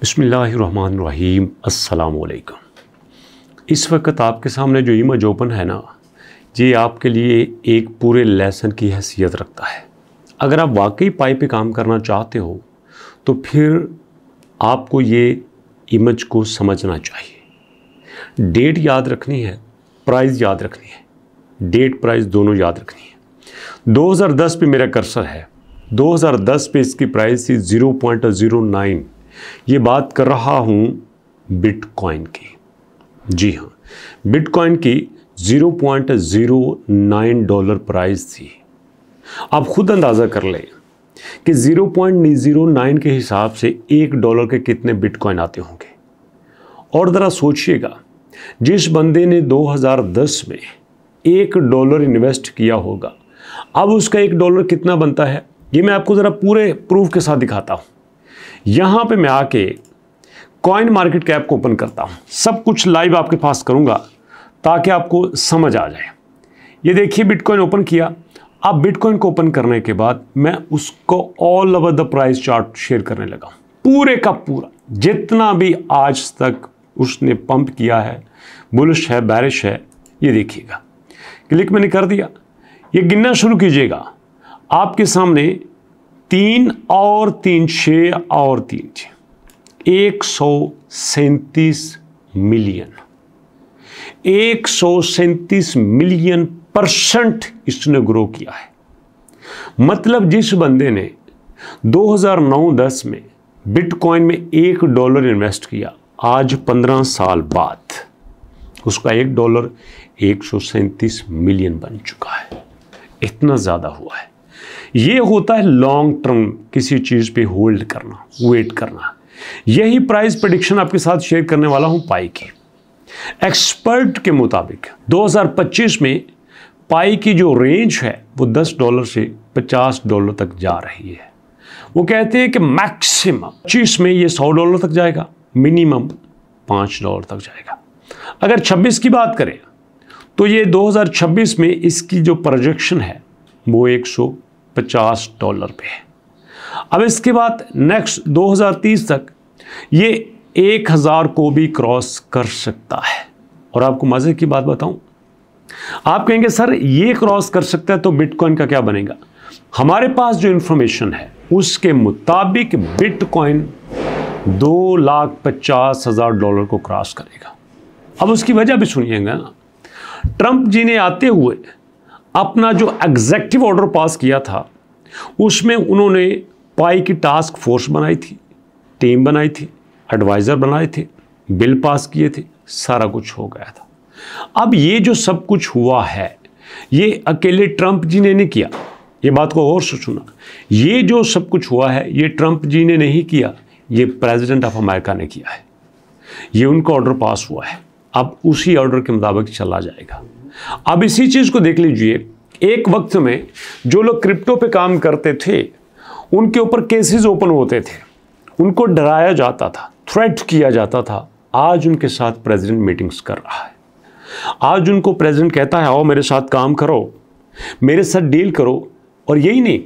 बिस्मिल्लाहिर्रहमानिर्रहीम। अस्सलाम वालेकुम। इस वक्त आपके सामने जो इमेज ओपन है ना, ये आपके लिए एक पूरे लेसन की हैसियत रखता है। अगर आप वाकई पाई पे काम करना चाहते हो तो फिर आपको ये इमेज को समझना चाहिए। डेट याद रखनी है, प्राइस याद रखनी है। डेट प्राइस दोनों याद रखनी है। 2010 पे मेरा कर्सर है। 2010 पे इसकी प्राइस थी 0.09। ये बात कर रहा हूँ बिटकॉइन की। जी हाँ, बिटकॉइन की 0.09 डॉलर प्राइस थी। आप खुद अंदाज़ा कर लें कि 0.09 के हिसाब से $1 के कितने बिटकॉइन आते होंगे। और ज़रा सोचिएगा, जिस बंदे ने 2010 में $1 इन्वेस्ट किया होगा, अब उसका $1 कितना बनता है, ये मैं आपको ज़रा पूरे प्रूफ के साथ दिखाता हूँ। यहाँ पे मैं आके कॉइन मार्केट कैप को ओपन करता हूँ। सब कुछ लाइव आपके पास करूँगा ताकि आपको समझ आ जाए। ये देखिए, बिटकॉइन ओपन किया। अब बिटकॉइन को ओपन करने के बाद मैं उसको all over the price chart share करने लगा। पूरे का पूरा जितना भी आज तक उसने पंप किया है, बुलिश है, बैरिश है, ये देखिएगा। क्लिक मैंने कर दिया। ये गिनना शुरू कीजिएगा। आपके सामने 3 और 3 6 और 3 6 137 मिलियन 137 मिलियन % इसने ग्रो किया है। मतलब जिस बंदे ने 2009-10 में बिटकॉइन में $1 इन्वेस्ट किया, आज 15 साल बाद उसका $1 137 मिलियन बन चुका है। इतना ज़्यादा हुआ है। ये होता है लॉन्ग टर्म किसी चीज़ पे होल्ड करना, वेट करना। यही प्राइस प्रेडिक्शन आपके साथ शेयर करने वाला हूं पाई की। एक्सपर्ट के मुताबिक 2025 में पाई की जो रेंज है वो $10 से $50 तक जा रही है। वो कहते हैं कि मैक्सिमम 25 में ये $100 तक जाएगा, मिनिमम $5 तक जाएगा। अगर 26 की बात करें तो ये 2026 में इसकी जो प्रोजेक्शन है वो $150 पे है। अब इसके बाद नेक्स्ट 2030 तक ये 1000 को भी क्रॉस कर सकता है। और आपको मजे की बात बताऊं, आप कहेंगे सर ये क्रॉस कर सकता है तो बिटकॉइन का क्या बनेगा? हमारे पास जो इंफॉर्मेशन है उसके मुताबिक बिटकॉइन $2,50,000 को क्रॉस करेगा। अब उसकी वजह भी सुनिएगा ना। ट्रंप जी ने आते हुए अपना जो एग्जेक्टिव ऑर्डर पास किया था उसमें उन्होंने पाई की टास्क फोर्स बनाई थी, टीम बनाई थी, एडवाइज़र बनाए थे, बिल पास किए थे, सारा कुछ हो गया था। अब ये जो सब कुछ हुआ है ये अकेले ट्रंप जी ने नहीं किया। ये बात को और सुना, ये जो सब कुछ हुआ है ये ट्रंप जी ने नहीं किया, ये प्रेसिडेंट ऑफ अमेरिका ने किया है। ये उनका ऑर्डर पास हुआ है। अब उसी ऑर्डर के मुताबिक चला जाएगा। अब इसी चीज़ को देख लीजिए। एक वक्त में जो लोग क्रिप्टो पे काम करते थे उनके ऊपर केसेस ओपन होते थे, उनको डराया जाता था, थ्रेट किया जाता था। आज उनके साथ प्रेसिडेंट मीटिंग्स कर रहा है। आज उनको प्रेसिडेंट कहता है आओ मेरे साथ काम करो, मेरे साथ डील करो। और यही नहीं,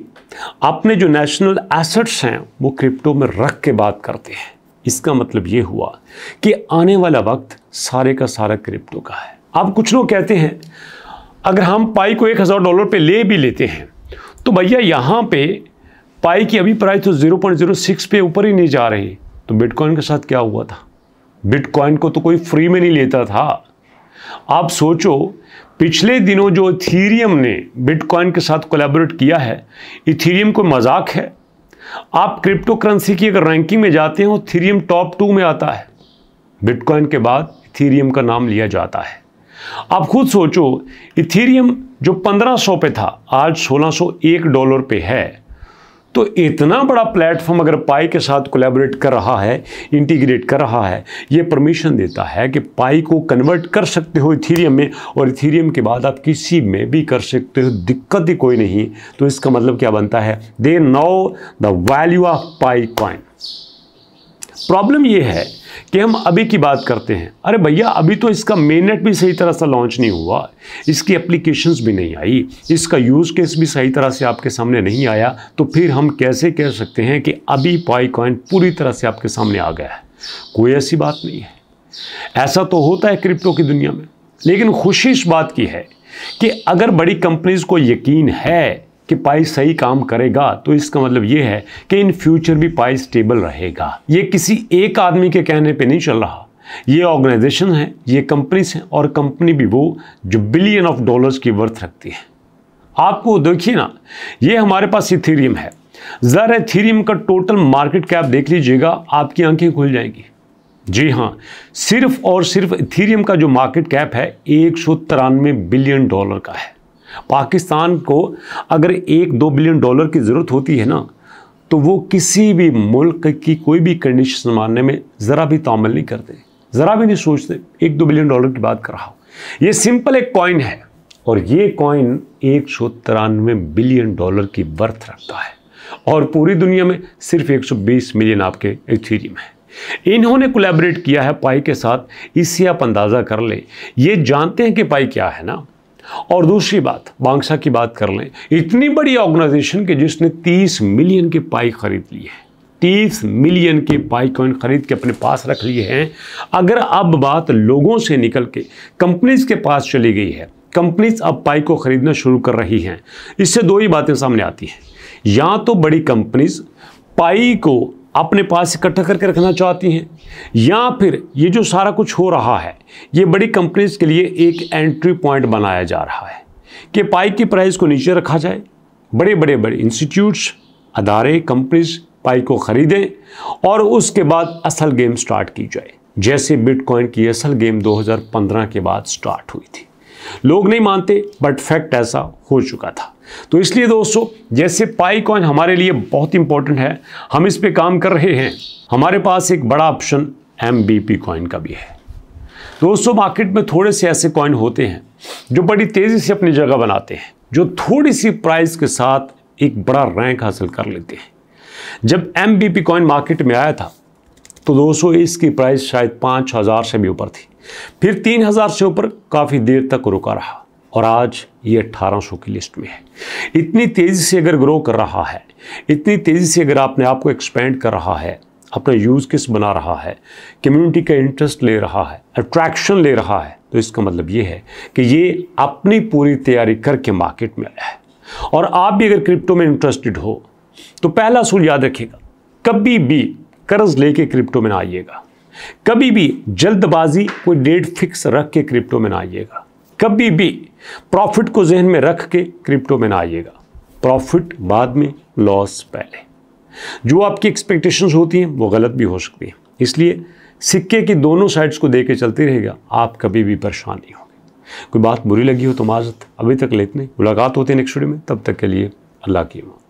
अपने जो नेशनल एसेट्स हैं वो क्रिप्टो में रख के बात करते हैं। इसका मतलब ये हुआ कि आने वाला वक्त सारे का सारा क्रिप्टो का है। अब कुछ लोग कहते हैं अगर हम पाई को $1000 पे ले भी लेते हैं तो भैया यहाँ पे पाई की अभी प्राइस तो 0.06 पे ऊपर ही नहीं जा रही। तो बिटकॉइन के साथ क्या हुआ था? बिटकॉइन को तो कोई फ्री में नहीं लेता था। आप सोचो, पिछले दिनों जो इथेरियम ने बिटकॉइन के साथ कोलैबोरेट किया है, इथेरियम कोई मजाक है? आप क्रिप्टो करेंसी की अगर रैंकिंग में जाते हो, इथेरियम टॉप 2 में आता है। बिटकॉइन के बाद इथेरियम का नाम लिया जाता है। आप खुद सोचो, इथेरियम जो 1500 पे था आज $1601 पे है। तो इतना बड़ा प्लेटफॉर्म अगर पाई के साथ कोलैबोरेट कर रहा है, इंटीग्रेट कर रहा है, ये परमिशन देता है कि पाई को कन्वर्ट कर सकते हो इथेरियम में, और इथेरियम के बाद आप किसी में भी कर सकते हो, दिक्कत ही कोई नहीं। तो इसका मतलब क्या बनता है? They know the value of pi coin. Problem ये है कि हम अभी की बात करते हैं, अरे भैया अभी तो इसका मेननेट भी सही तरह से लॉन्च नहीं हुआ, इसकी एप्लीकेशंस भी नहीं आई, इसका यूज़ केस भी सही तरह से आपके सामने नहीं आया। तो फिर हम कैसे कह सकते हैं कि अभी पाई कॉइन पूरी तरह से आपके सामने आ गया है? कोई ऐसी बात नहीं है। ऐसा तो होता है क्रिप्टो की दुनिया में, लेकिन खुशी इस बात की है कि अगर बड़ी कंपनीज को यकीन है कि पाई सही काम करेगा तो इसका मतलब ये है कि इन फ्यूचर भी पाई स्टेबल रहेगा। ये किसी एक आदमी के कहने पे नहीं चल रहा, ये ऑर्गेनाइजेशन है, ये कंपनीज हैं, और कंपनी भी वो जो बिलियन ऑफ डॉलर्स की वर्थ रखती है। आपको देखिए ना, ये हमारे पास इथेरियम है, ज़रा इथेरियम का टोटल मार्केट कैप देख लीजिएगा, आपकी आंखें खुल जाएंगी। जी हाँ, सिर्फ और सिर्फ इथेरियम का जो मार्केट कैप है 193 बिलियन डॉलर का है। पाकिस्तान को अगर 1-2 बिलियन डॉलर की ज़रूरत होती है ना, तो वो किसी भी मुल्क की कोई भी कंडीशन मानने में ज़रा भी तामुल नहीं करते, ज़रा भी नहीं सोचते। 1-2 बिलियन डॉलर की बात कर रहा हूँ। ये सिंपल एक कॉइन है, और ये कॉइन 193 बिलियन डॉलर की वर्थ रखता है, और पूरी दुनिया में सिर्फ 120 मिलियन आपके इथेरियम है। इन्होंने कोलैबोरेट किया है पाई के साथ, इससे आप अंदाज़ा कर लें, ये जानते हैं कि पाई क्या है ना। और दूसरी बात, बांग्सा की बात कर लें, इतनी बड़ी ऑर्गेनाइजेशन के जिसने 30 मिलियन के पाई खरीद लिए हैं, 30 मिलियन के पाई कॉइन खरीद के अपने पास रख लिए हैं। अगर अब बात लोगों से निकल के कंपनीज के पास चली गई है, कंपनीज अब पाई को खरीदना शुरू कर रही हैं, इससे दो ही बातें सामने आती हैं। या तो बड़ी कंपनीज पाई को अपने पास इकट्ठा करके रखना चाहती हैं, या फिर ये जो सारा कुछ हो रहा है ये बड़ी कंपनीज के लिए एक एंट्री पॉइंट बनाया जा रहा है कि पाई की प्राइस को नीचे रखा जाए, बड़े इंस्टीट्यूट्स, अदारे, कंपनीज पाई को खरीदें, और उसके बाद असल गेम स्टार्ट की जाए। जैसे बिटकॉइन की असल गेम 2015 के बाद स्टार्ट हुई थी। लोग नहीं मानते, बट फैक्ट ऐसा हो चुका था। तो इसलिए दोस्तों, जैसे पाई कॉइन हमारे लिए बहुत इंपॉर्टेंट है, हम इस पे काम कर रहे हैं। हमारे पास एक बड़ा ऑप्शन MBP कॉइन का भी है। दोस्तों, मार्केट में थोड़े से ऐसे कॉइन होते हैं जो बड़ी तेज़ी से अपनी जगह बनाते हैं, जो थोड़ी सी प्राइस के साथ एक बड़ा रैंक हासिल कर लेते हैं। जब MBP कॉइन मार्केट में आया था तो दोस्तों इसकी प्राइस शायद 5000 से भी ऊपर थी, फिर 3000 से ऊपर काफ़ी देर तक रुका रहा, और आज ये 1800 की लिस्ट में है। इतनी तेज़ी से अगर ग्रो कर रहा है, इतनी तेज़ी से अगर अपने आप को एक्सपेंड कर रहा है, अपना यूज़ केस बना रहा है, कम्युनिटी का इंटरेस्ट ले रहा है, अट्रैक्शन ले रहा है, तो इसका मतलब ये है कि ये अपनी पूरी तैयारी करके मार्केट में आया है। और आप भी अगर क्रिप्टो में इंटरेस्टेड हो तो पहला असूल याद रखिएगा, कभी भी कर्ज लेके क्रिप्टो में ना आइएगा, कभी भी जल्दबाजी कोई डेट फिक्स रख के क्रिप्टो में ना आइएगा, कभी भी प्रॉफिट को जहन में रख के क्रिप्टो में ना आइएगा। प्रॉफिट बाद में, लॉस पहले। जो आपकी एक्सपेक्टेशंस होती हैं वो गलत भी हो सकती हैं, इसलिए सिक्के की दोनों साइड्स को देके चलते रहेगा, आप कभी भी परेशान नहीं होंगे। कोई बात बुरी लगी हो तो माजरत, अभी तक लेते नहीं। मुलाकात होती है नेक्स्ट वीडियो में, तब तक के लिए अल्लाह की अमान।